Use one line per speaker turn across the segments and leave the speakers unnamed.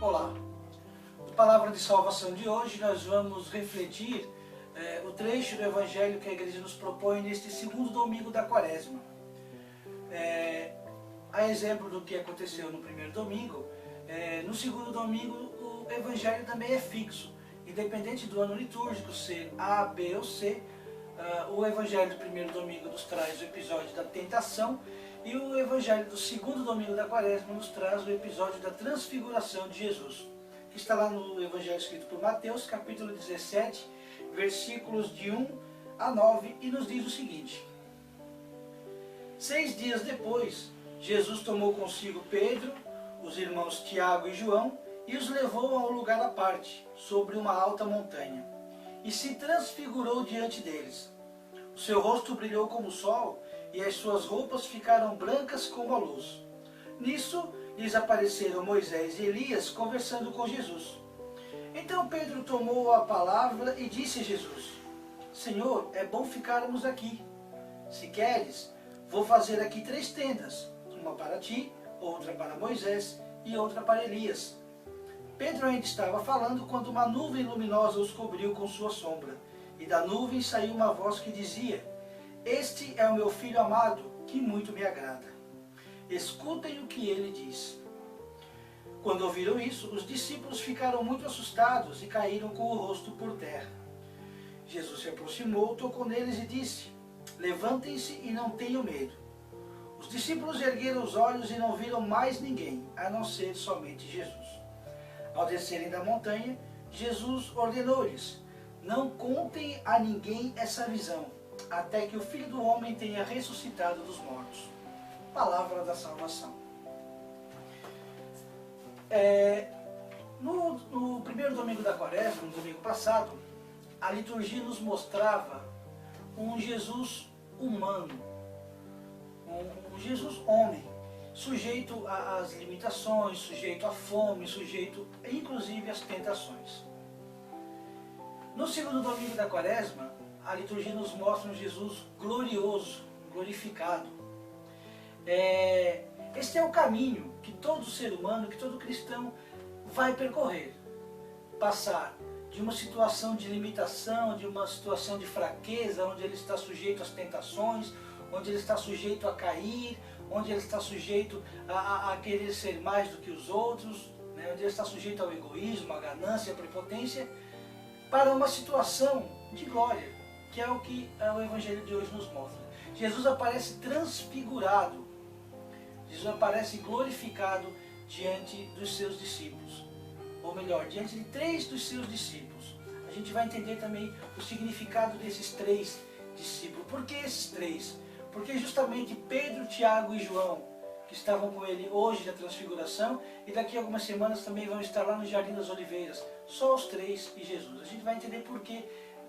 Olá, na palavra de salvação de hoje nós vamos refletir o trecho do Evangelho que a igreja nos propõe neste segundo domingo da Quaresma. A exemplo do que aconteceu no primeiro domingo, no segundo domingo o Evangelho também é fixo, independente do ano litúrgico ser A, B ou C. O Evangelho do primeiro domingo nos traz o episódio da tentação e o Evangelho do segundo domingo da Quaresma nos traz o episódio da transfiguração de Jesus, que está lá no Evangelho escrito por Mateus, capítulo 17, versículos de 1 a 9, e nos diz o seguinte: 6 dias depois, Jesus tomou consigo Pedro, os irmãos Tiago e João, e os levou a um lugar à parte, sobre uma alta montanha, e se transfigurou diante deles. O seu rosto brilhou como o sol, e as suas roupas ficaram brancas como a luz. Nisso lhes apareceram Moisés e Elias conversando com Jesus. Então Pedro tomou a palavra e disse a Jesus: Senhor, é bom ficarmos aqui. Se queres, vou fazer aqui 3 tendas, uma para ti, outra para Moisés e outra para Elias. Pedro ainda estava falando quando uma nuvem luminosa os cobriu com sua sombra, e da nuvem saiu uma voz que dizia: Este é o meu filho amado, que muito me agrada. Escutem o que ele diz. Quando ouviram isso, os discípulos ficaram muito assustados e caíram com o rosto por terra. Jesus se aproximou, tocou neles e disse: Levantem-se e não tenham medo. Os discípulos ergueram os olhos e não viram mais ninguém, a não ser somente Jesus. Ao descerem da montanha, Jesus ordenou-lhes: Não contem a ninguém essa visão, até que o Filho do Homem tenha ressuscitado dos mortos. Palavra da salvação. No primeiro domingo da Quaresma, no domingo passado, a liturgia nos mostrava um Jesus humano, um Jesus homem, sujeito às limitações, sujeito à fome, sujeito inclusive às tentações. No segundo domingo da Quaresma, a liturgia nos mostra um Jesus glorioso, glorificado. Este é o caminho que todo ser humano, que todo cristão vai percorrer. Passar de uma situação de limitação, de uma situação de fraqueza, onde ele está sujeito às tentações, onde ele está sujeito a cair, onde ele está sujeito a querer ser mais do que os outros, né? Onde ele está sujeito ao egoísmo, à ganância, à prepotência, para uma situação de glória, que é o que o Evangelho de hoje nos mostra. Jesus aparece transfigurado, Jesus aparece glorificado diante dos seus discípulos, ou melhor, diante de 3 dos seus discípulos. A gente vai entender também o significado desses 3 discípulos. Por que esses 3? Porque justamente Pedro, Tiago e João, que estavam com ele hoje na transfiguração, e daqui a algumas semanas também vão estar lá no Jardim das Oliveiras, só os 3 e Jesus. A gente vai entender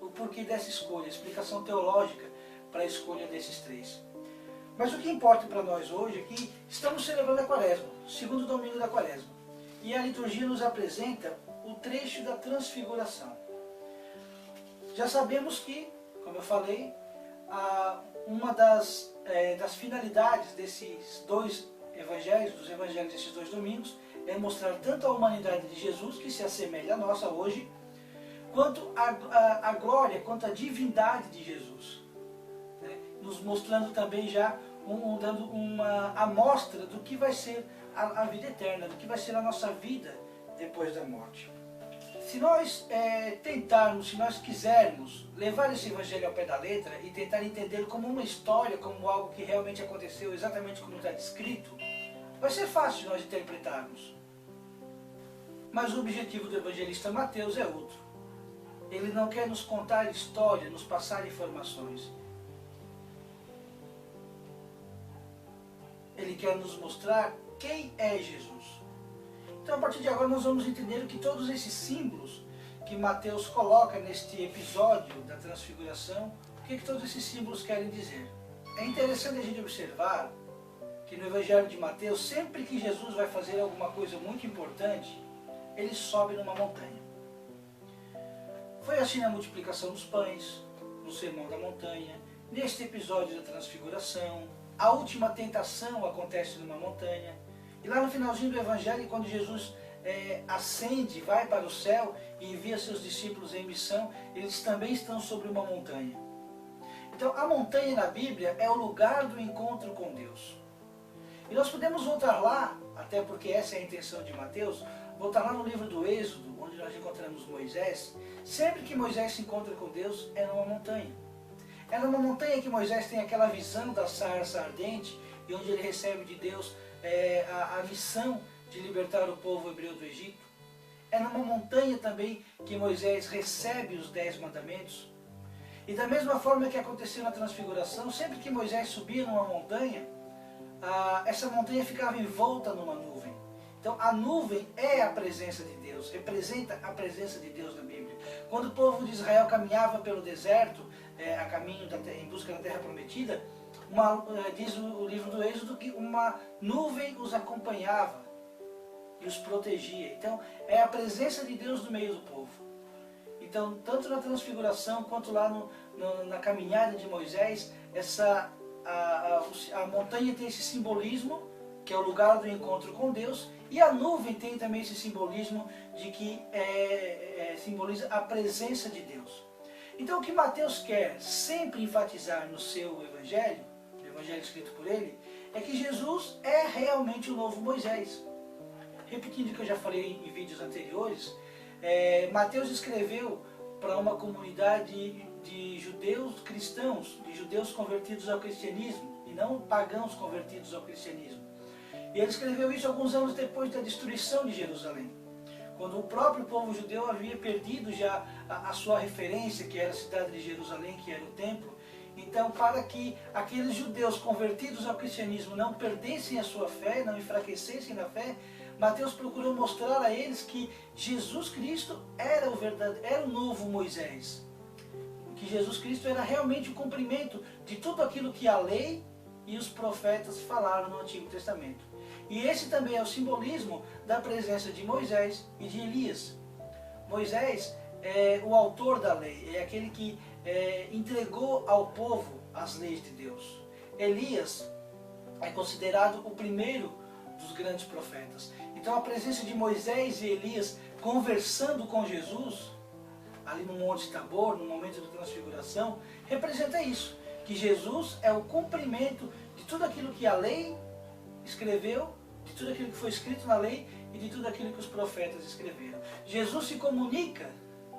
o porquê dessa escolha, a explicação teológica para a escolha desses 3. Mas o que importa para nós hoje é que estamos celebrando a Quaresma, segundo domingo da Quaresma, e a liturgia nos apresenta o trecho da transfiguração. Já sabemos que, como eu falei, uma das finalidades desses 2 evangelhos, dos evangelhos desses 2 domingos, é mostrar tanto a humanidade de Jesus, que se assemelha à nossa hoje, quanto a glória, quanto a divindade de Jesus, né? Nos mostrando também já, dando uma amostra do que vai ser a vida eterna, do que vai ser a nossa vida depois da morte. Se nós se nós quisermos levar esse evangelho ao pé da letra e tentar entender como uma história, como algo que realmente aconteceu exatamente como está descrito, vai ser fácil de nós interpretarmos. Mas o objetivo do evangelista Mateus é outro. Ele não quer nos contar história, nos passar informações. Ele quer nos mostrar quem é Jesus. Então, a partir de agora, nós vamos entender que todos esses símbolos que Mateus coloca neste episódio da transfiguração, o que todos esses símbolos querem dizer. É interessante a gente observar que no Evangelho de Mateus, sempre que Jesus vai fazer alguma coisa muito importante, ele sobe numa montanha. Foi assim na multiplicação dos pães, no Sermão da Montanha, neste episódio da transfiguração. A última tentação acontece numa montanha. E lá no finalzinho do Evangelho, quando Jesus ascende, vai para o céu e envia seus discípulos em missão, eles também estão sobre uma montanha. Então a montanha na Bíblia é o lugar do encontro com Deus. E nós podemos voltar lá, até porque essa é a intenção de Mateus, voltar lá no livro do Êxodo, onde nós encontramos Moisés. Sempre que Moisés se encontra com Deus, é numa montanha. É numa montanha que Moisés tem aquela visão da sarça ardente, e onde ele recebe de Deus a missão de libertar o povo hebreu do Egito. É numa montanha também que Moisés recebe os 10 mandamentos. E da mesma forma que aconteceu na transfiguração, sempre que Moisés subia numa montanha, essa montanha ficava envolta numa nuvem. Então a nuvem é a presença de Deus, representa a presença de Deus na Bíblia. Quando o povo de Israel caminhava pelo deserto, a caminho em busca da terra prometida, diz o livro do Êxodo que uma nuvem os acompanhava e os protegia. Então é a presença de Deus no meio do povo. Então tanto na transfiguração quanto lá na caminhada de Moisés, a montanha tem esse simbolismo, que é o lugar do encontro com Deus, e a nuvem tem também esse simbolismo de que simboliza a presença de Deus. Então o que Mateus quer sempre enfatizar no seu evangelho, no evangelho escrito por ele, é que Jesus é realmente o novo Moisés. Repetindo o que eu já falei em vídeos anteriores, Mateus escreveu para uma comunidade de judeus cristãos, de judeus convertidos ao cristianismo, e não pagãos convertidos ao cristianismo. E ele escreveu isso alguns anos depois da destruição de Jerusalém, quando o próprio povo judeu havia perdido já a sua referência, que era a cidade de Jerusalém, que era o templo. Então, para que aqueles judeus convertidos ao cristianismo não perdessem a sua fé, não enfraquecessem na fé, Mateus procurou mostrar a eles que Jesus Cristo era o novo Moisés. Que Jesus Cristo era realmente o cumprimento de tudo aquilo que a lei e os profetas falaram no Antigo Testamento. E esse também é o simbolismo da presença de Moisés e de Elias. Moisés é o autor da lei, é aquele que entregou ao povo as leis de Deus. Elias é considerado o primeiro dos grandes profetas. Então a presença de Moisés e Elias conversando com Jesus, ali no Monte Tabor, no momento da transfiguração, representa isso, que Jesus é o cumprimento de tudo aquilo que a lei escreveu, de tudo aquilo que foi escrito na lei e de tudo aquilo que os profetas escreveram. Jesus se comunica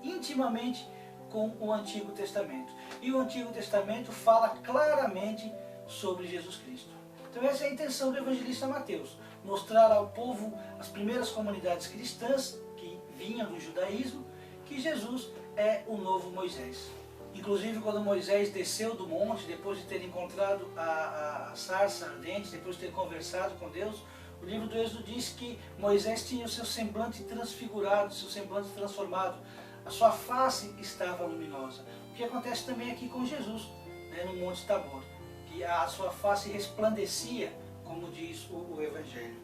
intimamente com o Antigo Testamento. E o Antigo Testamento fala claramente sobre Jesus Cristo. Então essa é a intenção do evangelista Mateus, mostrar ao povo, as primeiras comunidades cristãs que vinham do judaísmo, que Jesus é o novo Moisés. Inclusive quando Moisés desceu do monte, depois de ter encontrado a sarça ardente, depois de ter conversado com Deus, o livro do Êxodo diz que Moisés tinha o seu semblante transfigurado, seu semblante transformado. A sua face estava luminosa. O que acontece também aqui com Jesus, no Monte Tabor, que a sua face resplandecia, como diz o Evangelho.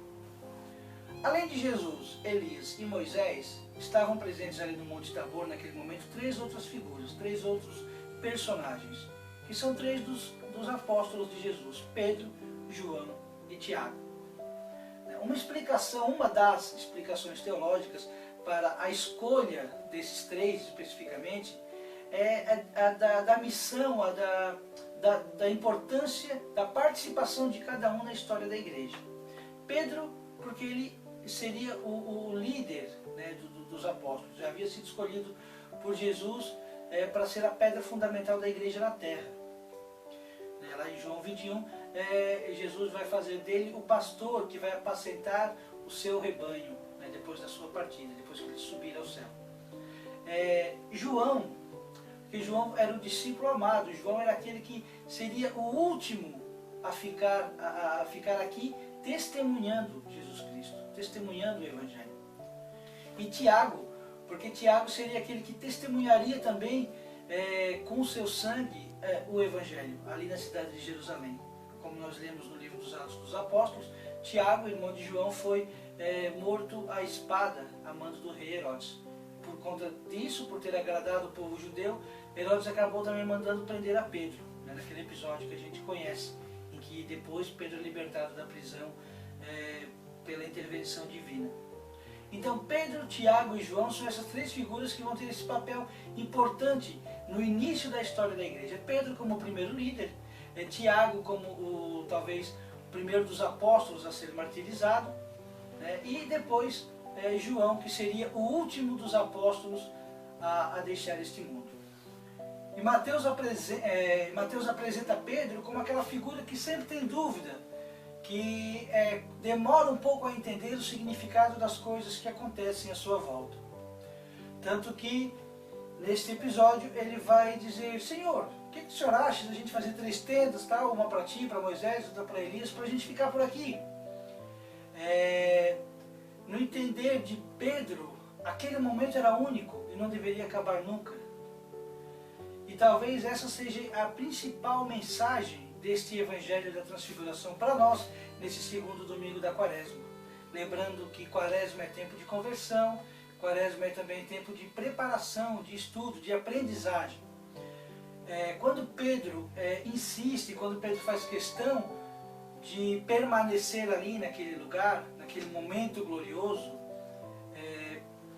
Além de Jesus, Elias e Moisés, estavam presentes ali no Monte Tabor, naquele momento, 3 outras figuras, 3 outros personagens, que são 3 dos apóstolos de Jesus, Pedro, João e Tiago. Uma das explicações teológicas para a escolha desses 3 especificamente, é da missão, da importância da participação de cada um na história da igreja. Pedro, porque ele seria o líder dos apóstolos, já havia sido escolhido por Jesus para ser a pedra fundamental da igreja na terra. Lá em João 21, Jesus vai fazer dele o pastor que vai apacentar o seu rebanho, depois da sua partida, depois que ele subir ao céu. João, porque João era o discípulo amado, João era aquele que seria o último a ficar aqui testemunhando Jesus Cristo, testemunhando o Evangelho. E Tiago, porque Tiago seria aquele que testemunharia também com o seu sangue o Evangelho, ali na cidade de Jerusalém. Como nós lemos no livro dos Atos dos Apóstolos, Tiago, irmão de João, foi morto à espada a mando do rei Herodes. Por conta disso, por ter agradado o povo judeu, Herodes acabou também mandando prender a Pedro, naquele episódio que a gente conhece, em que depois Pedro é libertado da prisão pela intervenção divina. Então Pedro, Tiago e João são essas três figuras que vão ter esse papel importante no início da história da igreja. Pedro como o primeiro líder, Tiago como talvez o primeiro dos apóstolos a ser martirizado, né? E depois João, que seria o último dos apóstolos a deixar este mundo. E Mateus apresenta Pedro como aquela figura que sempre tem dúvida, que demora um pouco a entender o significado das coisas que acontecem à sua volta. Tanto que, neste episódio, ele vai dizer: Senhor, o que o Senhor acha de a gente fazer 3 tendas, tal? Uma para ti, para Moisés, outra para Elias, para a gente ficar por aqui? No entender de Pedro, aquele momento era único e não deveria acabar nunca. E talvez essa seja a principal mensagem deste Evangelho da Transfiguração para nós, nesse segundo domingo da Quaresma. Lembrando que Quaresma é tempo de conversão, Quaresma é também tempo de preparação, de estudo, de aprendizagem. Quando Pedro insiste, quando Pedro faz questão de permanecer ali naquele lugar, naquele momento glorioso,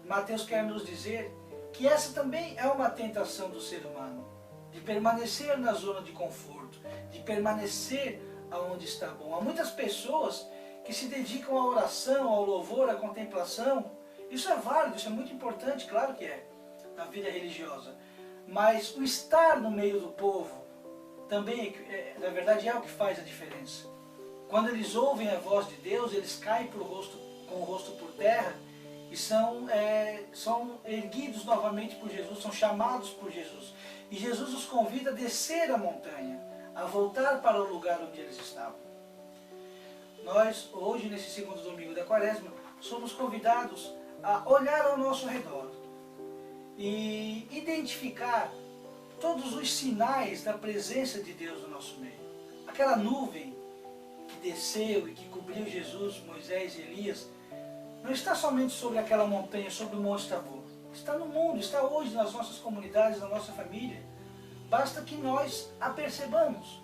Mateus quer nos dizer que essa também é uma tentação do ser humano, de permanecer na zona de conforto, de permanecer aonde está bom. Há muitas pessoas que se dedicam à oração, ao louvor, à contemplação. Isso é válido, isso é muito importante, claro que é, na vida religiosa. Mas o estar no meio do povo também, na verdade, é o que faz a diferença. Quando eles ouvem a voz de Deus, eles caem com o rosto por terra e são erguidos novamente por Jesus, são chamados por Jesus. E Jesus os convida a descer a montanha, a voltar para o lugar onde eles estavam. Nós, hoje, nesse segundo domingo da Quaresma, somos convidados a olhar ao nosso redor e identificar todos os sinais da presença de Deus no nosso meio. Aquela nuvem que desceu e que cobriu Jesus, Moisés e Elias, não está somente sobre aquela montanha, sobre o Monte Tabor. Está no mundo, está hoje nas nossas comunidades, na nossa família. Basta que nós a percebamos.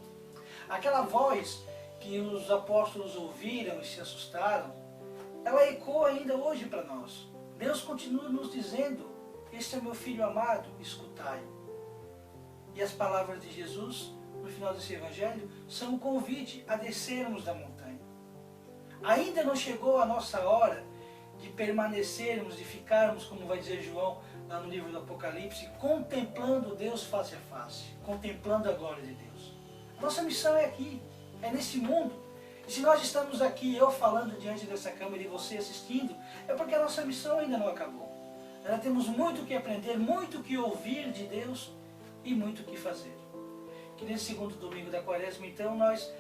Aquela voz que os apóstolos ouviram e se assustaram, ela ecoa ainda hoje para nós. Deus continua nos dizendo: este é meu filho amado, escutai-o. E as palavras de Jesus, no final desse evangelho, são um convite a descermos da montanha. Ainda não chegou a nossa hora de permanecermos, de ficarmos, como vai dizer João lá no livro do Apocalipse, contemplando Deus face a face, contemplando a glória de Deus. Nossa missão é aqui, é nesse mundo. E se nós estamos aqui, eu falando diante dessa câmera e você assistindo, é porque a nossa missão ainda não acabou. Ainda temos muito o que aprender, muito o que ouvir de Deus e muito o que fazer. Que nesse segundo domingo da Quaresma, então, nós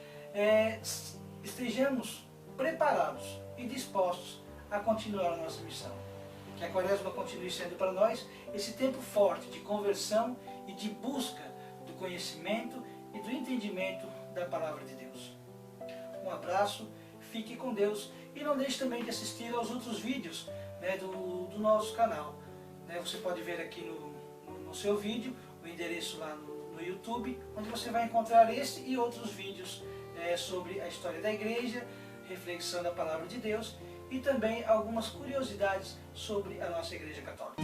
estejamos preparados e dispostos a continuar a nossa missão. Que a Quaresma continue sendo para nós esse tempo forte de conversão e de busca do conhecimento e do entendimento da Palavra de Deus. Um abraço, fique com Deus e não deixe também de assistir aos outros vídeos, né, do nosso canal. Você pode ver aqui no seu vídeo o endereço lá no YouTube, onde você vai encontrar esse e outros vídeos sobre a história da igreja, reflexão da Palavra de Deus e também algumas curiosidades sobre a nossa Igreja Católica.